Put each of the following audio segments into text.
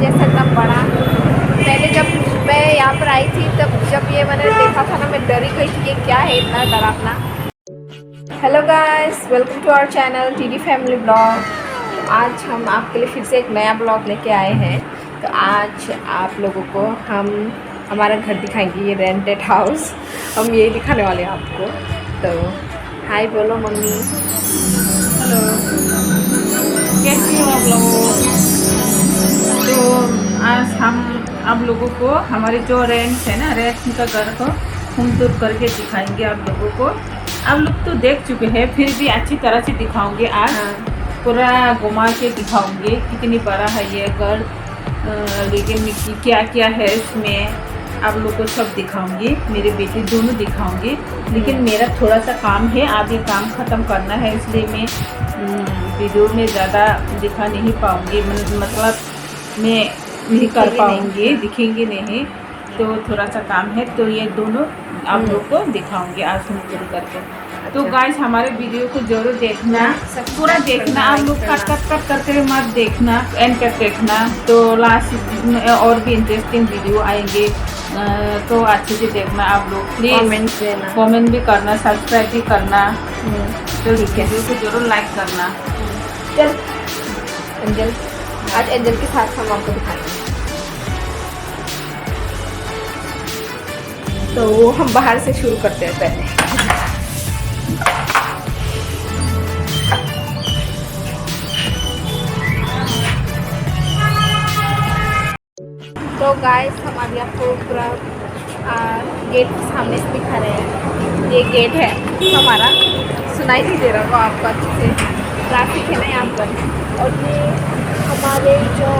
जैसा एकदम बड़ा। पहले जब मैं यहाँ पर आई थी तब जब ये मैंने देखा था ना, मैं डरी गई थी ये क्या है इतना डरावना। Hello guys, welcome to our channel TD family blog. आज हम आपके लिए फिर से एक नया ब्लॉग लेके आए हैं। तो आज आप लोगों को हम हमारा घर दिखाएंगे, ये रेंटेड हाउस। हम यही दिखाने वाले हैं आपको। तो हाय बोलो मम्मी। हेलो, कैसे हो आप लोग? तो आज हम आप लोगों को हमारे जो रेंट है ना, रेंट का घर को हम टूर करके दिखाएंगे आप लोगों को। आप लोग तो देख चुके हैं, फिर भी अच्छी तरह से दिखाऊंगे आज। पूरा घुमा के दिखाऊंगे कितनी बड़ा है ये घर, लेकिन क्या क्या है इसमें आप लोग को सब दिखाऊंगी। मेरे बेटे दोनों दिखाऊंगी, लेकिन मेरा थोड़ा सा काम है, आज ये काम ख़त्म करना है, इसलिए मैं वीडियो में ज़्यादा दिखा नहीं पाऊँगी। मतलब मैं नहीं कर पाऊँगी, दिखेंगे नहीं, तो थोड़ा सा काम है। तो ये दोनों आप लोग को दिखाऊंगी आज हम शुरू करके। तो गाइस हमारे वीडियो को जरूर देखना, पूरा देखना। आप लोग कट करके मत देखना, एंड तक देखना, तो लास्ट में और भी इंटरेस्टिंग वीडियो आएंगे। तो अच्छे से देखना आप लोग, प्लीज कमेंट भी करना, सब्सक्राइब भी करना। तो वीडियो को जरूर लाइक करना। चल एंजल, आज एंजल के साथ हम आपको दिखाएंगे। तो हम बाहर से शुरू करते हैं पहले। तो गाइस हम अभी आपको पूरा गेट के सामने से दिखा रहे हैं। ये गेट है हमारा, सुनाई नहीं दे रहा होगा आपको अच्छे से, ट्रैफिक है ना यहाँ पर। और ये हमारे जो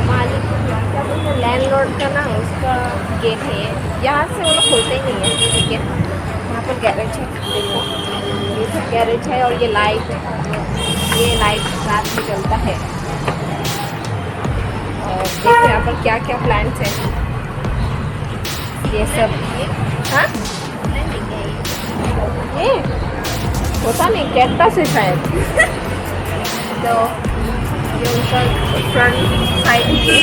मालिक क्या बोलते हैं, लैंडलॉर्ड का ना, उसका गेट है ये। यहाँ से वो लोग खोलते ही नहीं है, ठीक है। यहाँ पर गैरेज है, देखो ये सब गैरेज है। और ये लाइट रात में जलता है। और देखो यहाँ पर क्या क्या प्लांट्स हैं, ये सब। हाँ, ये होता नहीं, कैक्टस है शायद। तो ये उनका फ्रंट साइड है।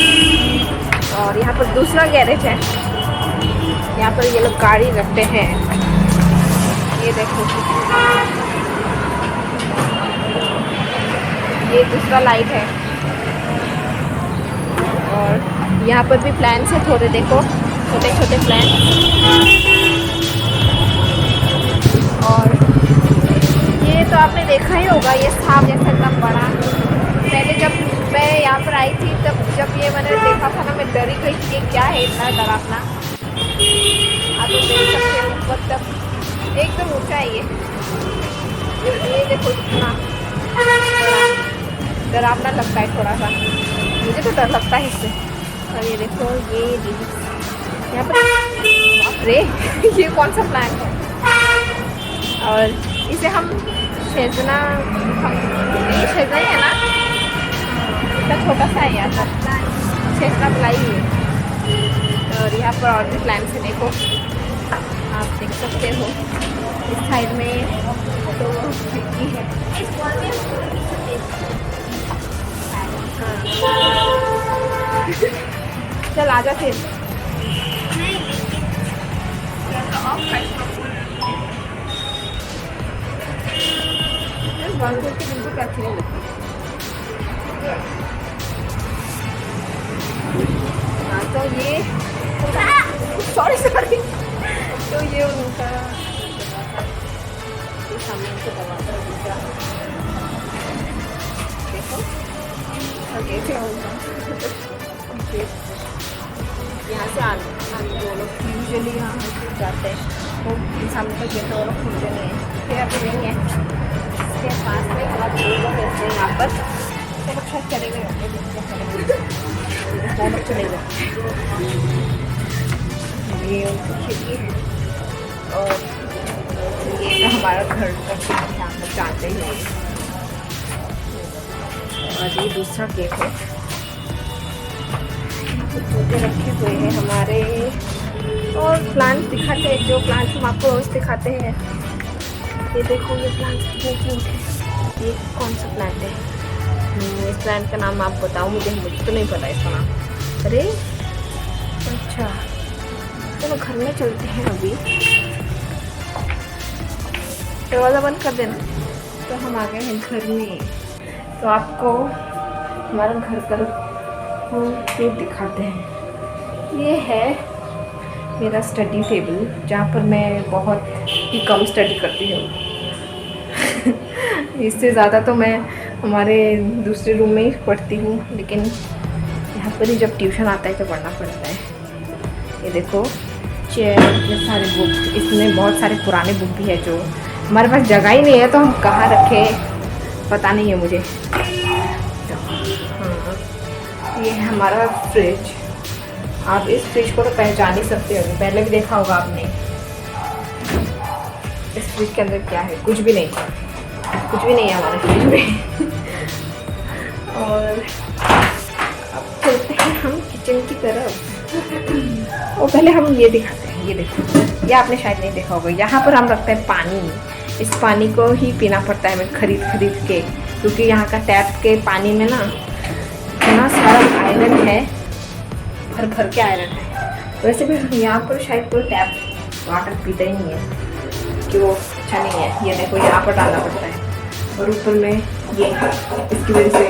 और यहाँ पर दूसरा गैरेज है, यहाँ पर ये लोग गाड़ी रखते हैं। ये देखो, ये दूसरा लाइट है। और यहाँ पर भी प्लांट्स है थोड़े, देखो छोटे छोटे प्लांट्स। और ये तो आपने देखा ही होगा, ये सांप जैसा एकदम बड़ा। पहले जब मैं यहाँ पर आई थी तब जब ये मैंने देखा था ना, मैं डरी गई थी ये क्या है इतना डरावना। आप लोग देख सकते हो, मतलब एकदम ऊंचा है ये देखो इतना डरावना लगता है थोड़ा सा, मुझे तो डर लगता है इससे। और ये देखो ये यहाँ पर, बाप रे ये कौन सा प्लांट है। और इसे हम शेजना, ये शेजना ही है ना, इतना छोटा सा है यार, शेजना बुलाई है। और यहाँ पर और भी प्लांट्स है, देखो आप देख सकते हो। इस साइड में तो खिड़की है। चल आजा फिर। बालकनी की बिल्कुल अच्छी नहीं लगती। हाँ तो ये सॉरी तो ये उनका सामने उनको दरवाजा दिखा, देखो कैसे यहाँ से आने वो लोग यूजुअली यहाँ जाते हैं, वो सामने तक गेट वो लोग खुलते नहीं हैं। फिर अभी नहीं है, इसके पास में बहुत लोग रहते हैं यहाँ पर। तो लोग शायद चले गए, वो लोग चले गए। ये उनकी खिड़की है। और ये हमारा घर का काम यहाँ पर जानते ही होंगे। और ये दूसरा गेट है, पौधे रखे हुए हैं हमारे। और प्लांट दिखाते हैं, जो प्लांट हम आपको रोज दिखाते हैं। ये देखो ये प्लांट, ये कौन सा प्लांट है, इस प्लांट का नाम आप बताओ मुझे तो नहीं पता इसका नाम। अरे अच्छा, चलो घर में चलते हैं अभी। दरवाज़ा बंद कर देना। तो हम आ गए हैं घर में। तो आपको हमारा घर का टूर दिखाते हैं। ये है मेरा स्टडी टेबल, जहाँ पर मैं बहुत ही कम स्टडी करती हूँ। इससे ज़्यादा तो मैं हमारे दूसरे रूम में ही पढ़ती हूँ, लेकिन यहाँ पर ही जब ट्यूशन आता है तो पढ़ना पड़ता है। ये देखो चेयर, ये सारे बुक, इसमें बहुत सारे पुराने बुक भी है जो हमारे पास जगह ही नहीं है, तो हम कहाँ रखें पता नहीं है मुझे। तो हाँ, ये है हमारा फ्रिज। आप इस फ्रिज को तो पहचान ही सकते हो, पहले भी देखा होगा आपने। इस फ्रिज के अंदर क्या है? कुछ भी नहीं, कुछ भी नहीं है हमारे फ्रिज में। और अब चलते हैं हम किचन की तरफ। और पहले हम ये दिखाते हैं। ये देखो, ये आपने शायद नहीं देखा होगा। यहाँ पर हम रखते हैं पानी। इस पानी को ही पीना पड़ता है हमें खरीद के, क्योंकि यहाँ का टैप के पानी में ना इतना सारा आयरन है, भर के आयरन है। वैसे भी यहाँ पर शायद कोई टैप वाटर पीता ही नहीं है, कि वो अच्छा नहीं है। ये देखो यहाँ पर डालना पड़ता है, और ऊपर में ये इसकी वजह से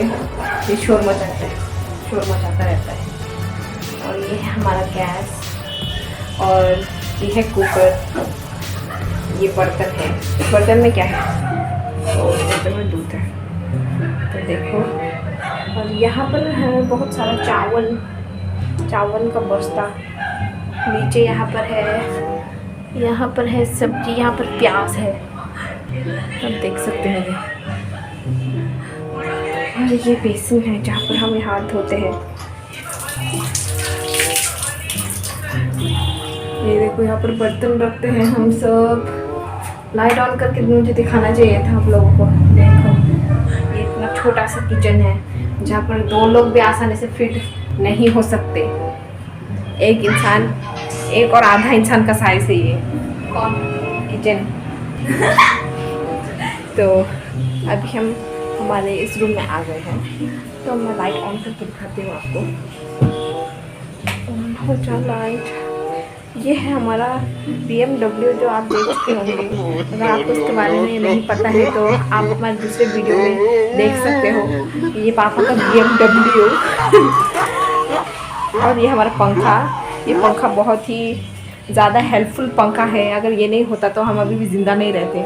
ये शोर मचाता रहता है। और ये है हमारा गैस, और ये है कुकर। ये बर्तन है। बर्तन में क्या है? और बर्तन में दूध है। तो देखो, और यहाँ पर है बहुत सारा चावल का बस्ता। नीचे यहाँ पर है सब्जी, यहाँ पर प्याज है, आप देख सकते हैं। और ये बेसिन है जहाँ पर हम हाथ धोते हैं। ये देखो, यहाँ पर बर्तन रखते हैं हम सब। लाइट ऑन करके मुझे दिखाना चाहिए था आप लोगों को। देखो, ये इतना छोटा सा किचन है जहाँ पर 2 लोग भी आसानी से फिट नहीं हो सकते। एक और आधा इंसान का साइज है ये किचन। तो अभी हम हमारे इस रूम में आ गए हैं। तो मैं लाइट ऑन करके दिखाती हूँ आपको। ऑन हो जा लाइट। ये है हमारा BMW, जो आप देख चुके होंगे। अगर आपको इसके बारे में नहीं पता है तो आप हमारे दूसरे वीडियो में देख सकते हो। ये पापा का BMW। और ये हमारा पंखा। ये पंखा बहुत ही ज़्यादा हेल्पफुल पंखा है। अगर ये नहीं होता तो हम अभी भी ज़िंदा नहीं रहते,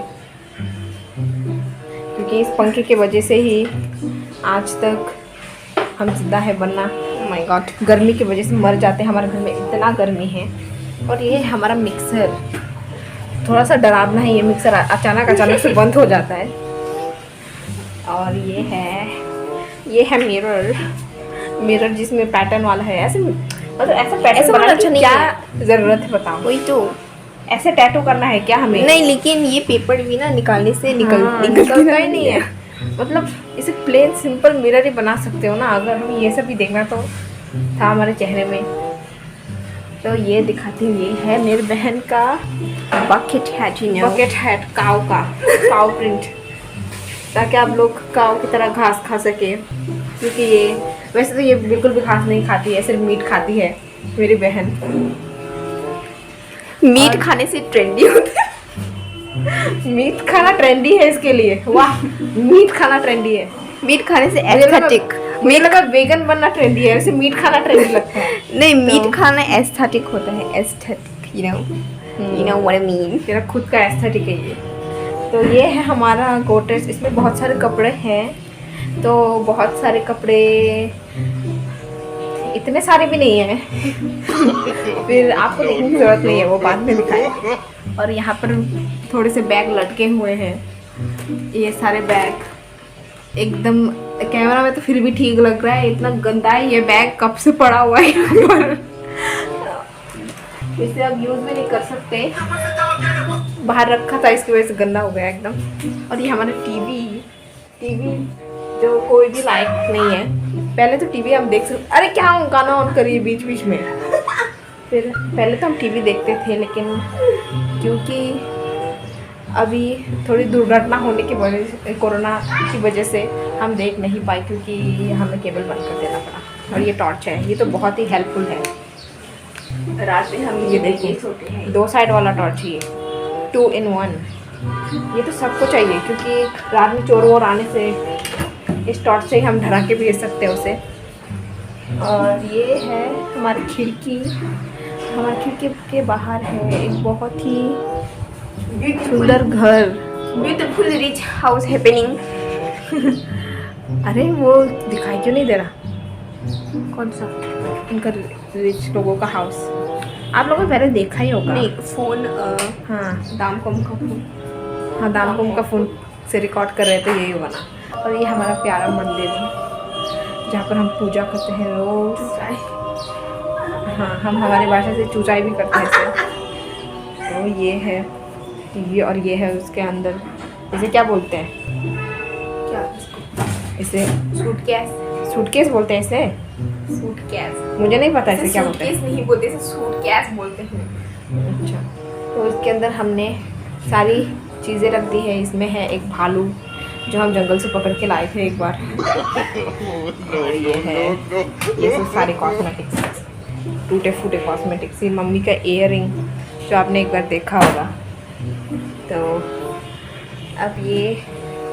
क्योंकि इस पंखे की वजह से ही आज तक हम जिंदा है, वरना माय गॉड गर्मी की वजह से मर जाते हैं। हमारे घर में इतना गर्मी है। और ये है हमारा मिक्सर। थोड़ा सा डरावना है ये मिक्सर, अचानक से बंद हो जाता है। और ये है मिरर जिसमें पैटर्न वाला है। ऐसे मतलब ऐसा पैटर्न बनाना अच्छा नहीं, क्या ज़रूरत है बताओ? वही तो, ऐसे टैटू करना है क्या हमें? नहीं, लेकिन ये पेपर भी ना निकालने से निकलता ही नहीं है। मतलब इसे प्लेन सिंपल मिरर ही बना सकते हो ना। अगर हमें ये सब भी देखना तो था हमारे चेहरे में। तो ये दिखाती हूँ, ये है मेरी बहन का बकेट हैट काऊ प्रिंट, ताकि आप लोग काऊ की तरह घास खा सके। क्योंकि ये वैसे तो ये बिल्कुल भी घास नहीं खाती है, सिर्फ मीट खाती है मेरी बहन। मीट खाने से ट्रेंडी होता है। मीट खाना ट्रेंडी है इसके लिए। वाह, मीट खाना ट्रेंडी है। मीट खाने से एस्थेटिक, मुझे लगा वेगन बनना ट्रेंडी है, वैसे मीट खाना ट्रेंडी लगता है। नहीं, मीट खाना एस्थेटिक होता है, aesthetic, you know what I mean. तेरा खुद का एस्थेटिक है ये। तो ये है हमारा गोदरेज। इसमें बहुत सारे कपड़े हैं। तो बहुत सारे कपड़े, इतने सारे भी नहीं हैं। फिर आपको देखने की ज़रूरत नहीं है, वो बाद में दिखाएं। और यहाँ पर थोड़े से बैग लटके हुए हैं। ये सारे बैग एकदम, कैमरा में तो फिर भी ठीक लग रहा है, इतना गंदा है ये बैग, कब से पड़ा हुआ है यहाँ पर। इसे अब यूज़ भी नहीं कर सकते, बाहर रखा था इसकी वजह से गंदा हो गया एकदम। और ये हमारा टीवी जो कोई भी लाइक नहीं है। पहले तो टीवी हम देख सकते, अरे क्या गाना ऑन करिए बीच में। फिर पहले तो हम टीवी देखते थे, लेकिन क्योंकि अभी थोड़ी दुर्घटना होने की वजह से, कोरोना की वजह से हम देख नहीं पाए क्योंकि हमें केबल बंद कर देना पड़ा। और ये टॉर्च है, ये तो बहुत ही हेल्पफुल है। रात में हम ये देखिए 2 साइड वाला टॉर्च है ये, 2 in 1। ये तो सबको चाहिए क्योंकि रात में चोर वोर आने से इस टॉर्च से ही हम ढरा के भेज सकते हैं उसे। और ये है हमारी खिड़की। हमारी खिड़की के बाहर है एक बहुत ही सुंदर घर, ब्यूटीफुल रिच हाउस हैपनिंग। अरे वो दिखाई क्यों नहीं दे रहा? कौन सा? इनका रिच लोगों का हाउस आप लोगों ने पहले देखा ही होगा। नहीं फ़ोन हाँ दामकोम का फ़ोन, हाँ दामकोम का फ़ोन से रिकॉर्ड कर रहे थे, यही बना। और ये हमारा प्यारा मंदिर है जहाँ पर हम पूजा करते हैं रोज। हाँ हम हमारी भाषा से चूचाई भी करते हैं इसे। तो ये है ये, और ये है उसके अंदर, इसे क्या बोलते हैं? क्या इसे सूटकेस, सूटकेस बोलते हैं इसे। सूटकेस मुझे नहीं पता इसे क्या बोलते हैं। सूटकेस नहीं बोलते, इसे सूटकेस बोलते हैं। अच्छा, तो इसके अंदर हमने सारी चीज़ें रख दी है। इसमें है एक भालू जो हम जंगल से पकड़ के लाए थे एक बार। ये है, ये सब सारे कॉस्मेटिक्स, टूटे फूटे कॉस्मेटिक्स। ये मम्मी का इयररिंग जो आपने एक बार देखा होगा। तो अब ये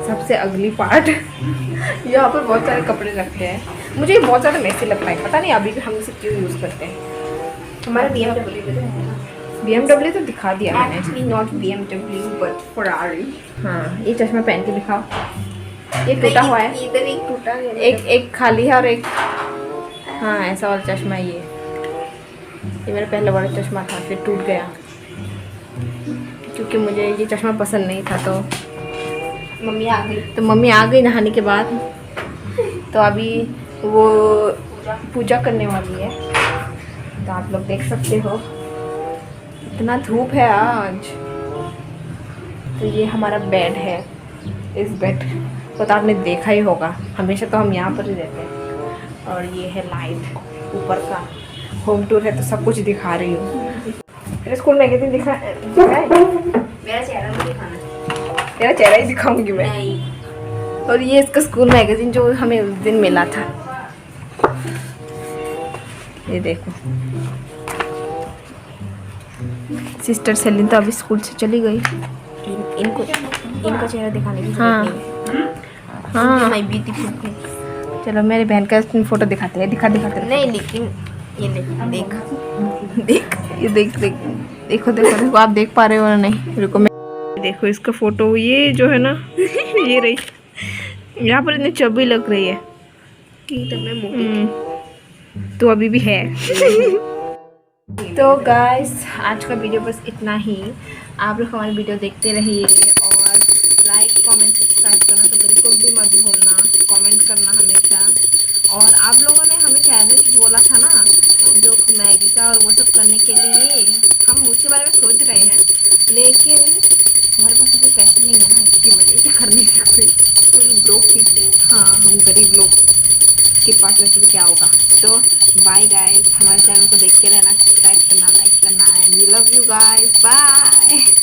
सबसे अगली पार्ट यहाँ पर बहुत सारे कपड़े रखते हैं। मुझे बहुत ज़्यादा मैसी लगता है, पता नहीं अभी भी हम इसे क्यों यूज़ करते हैं। हमारा BMW तो दिखा दिया मैंने। Actually not BMW but Ferrari. हाँ ये चश्मा पहन के दिखाओ। ये टूटा हुआ है, इधर एक टूटा है, एक खाली है और एक, हाँ ऐसा वाला चश्मा है ये मेरा पहला वाला चश्मा था, फिर टूट गया क्योंकि मुझे ये चश्मा पसंद नहीं था। तो मम्मी आ गई नहाने के बाद। तो अभी वो पूजा करने वाली है, तो आप लोग देख सकते हो इतना धूप है आज। तो ये हमारा बेड है। इस बेड को तो आपने देखा ही होगा, हमेशा तो हम यहाँ पर ही रहते हैं। और ये है लाइट, ऊपर का होम टूर है तो सब कुछ दिखा रही हूँ। तेरे स्कूल मैगजीन दिखा है? मेरा चेहरा नहीं दिखाना, तेरा चेहरा ही दिखाऊंगी मैं। नहीं। और ये इसका स्कूल मैगजीन जो हमें उस दिन मिला था, ये देखो। सिस्टर सेलिन तो अभी स्कूल से चली गई। इनका चेहरा दिखाने की हाँ हाँ माय ब्यूटीफुल फेस। चलो मेरी बहन का फोटो दिखाते हैं। दिखाते नहीं लेकिन ये देख ये देखो देखो आप देख पा रहे हो ना? नहीं रुको, मैं देखो इसका फोटो, ये जो है ना ये रही, यहाँ पर इतनी चब्बी लग रही है कि तब मैं मोटी तो अभी भी है। तो गाइस आज का वीडियो बस इतना ही। आप लोग हमारी वीडियो देखते रहिए और लाइक कमेंट सब्सक्राइब करना तो बिल्कुल भी मत भूलना, कमेंट करना हमेशा। और आप लोगों ने हमें चैलेंज बोला था ना जो मैगी का और वो सब करने के लिए, हम उसके बारे में सोच रहे हैं लेकिन हमारे पास अभी पैसे नहीं है ना, इसकी वजह से कर नहीं सकते। ब्रोक पीपल, हाँ हम गरीब लोग के पास वैसे भी क्या होगा। तो बाय गाइस, हमारे चैनल को देख के रहना, सब्सक्राइब करना, लाइक करना, and we love you guys, bye.